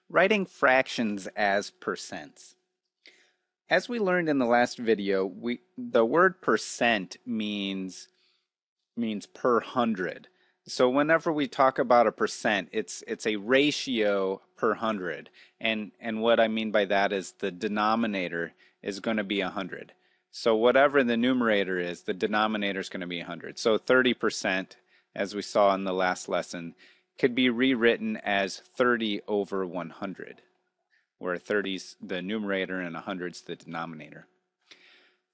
Writing fractions as percents. As we learned in the last video, the word percent means per hundred. So whenever we talk about a percent, it's a ratio per hundred. And what I mean by that is the denominator is going to be 100. So whatever the numerator is, the denominator is going to be 100. So 30%, as we saw in the last lesson, could be rewritten as 30 over 100, where 30 is the numerator and 100 is the denominator.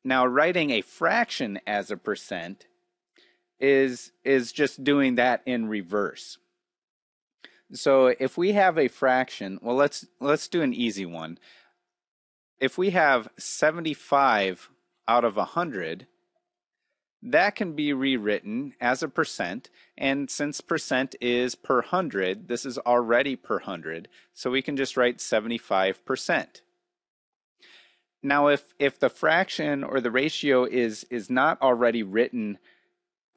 Now, writing a fraction as a percent is just doing that in reverse. So if we have a fraction, well, let's do an easy one. If we have 75 out of 100, that can be rewritten as a percent, and since percent is per hundred, this is already per hundred, so we can just write 75%. Now if the fraction or the ratio is not already written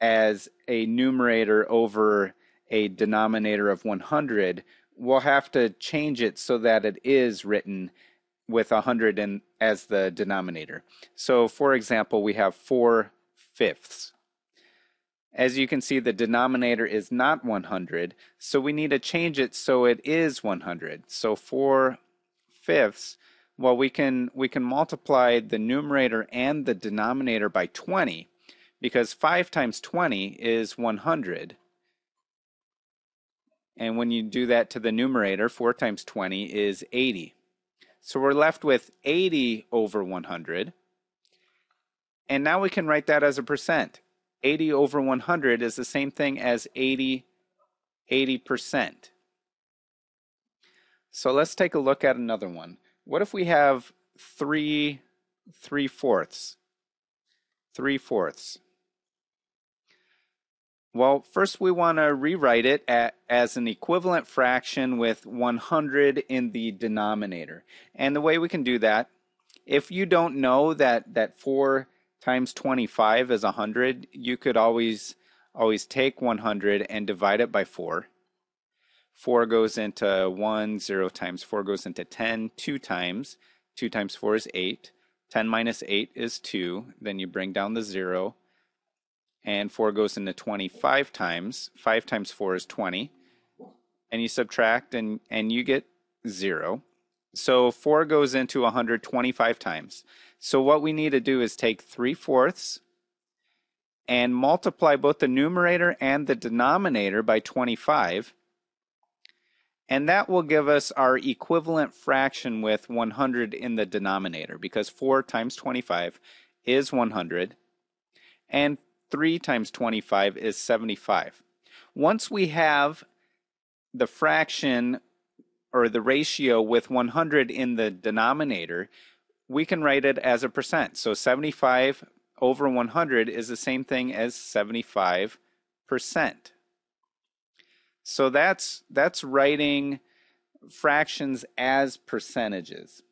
as a numerator over a denominator of 100, we'll have to change it so that it is written with 100 as the denominator. So for example, we have 4/5. As you can see, the denominator is not 100, so we need to change it so it is 100. So 4/5, well, we can multiply the numerator and the denominator by 20, because 5 times 20 is 100. And when you do that to the numerator, 4 times 20 is 80. So we're left with 80 over 100. And now we can write that as a percent. 80 over 100 is the same thing as 80%. So let's take a look at another one. What if we have 3/4? 3/4. Well, first we want to rewrite it as an equivalent fraction with 100 in the denominator. And the way we can do that, if you don't know that 4 times 25 is 100, you could always take 100 and divide it by 4. 4 goes into 1, 0 times 4 goes into 10, 2 times. 2 times 4 is 8. 10 minus 8 is 2. Then you bring down the 0. And 4 goes into 25 times. 5 times 4 is 20. And you subtract and you get 0. So 4 goes into 125 times. So what we need to do is take 3/4 and multiply both the numerator and the denominator by 25. And that will give us our equivalent fraction with 100 in the denominator, because 4 times 25 is 100. And 3 times 25 is 75. Once we have the fraction or the ratio with 100 in the denominator, we can write it as a percent. So 75 over 100 is the same thing as 75%. So that's writing fractions as percentages.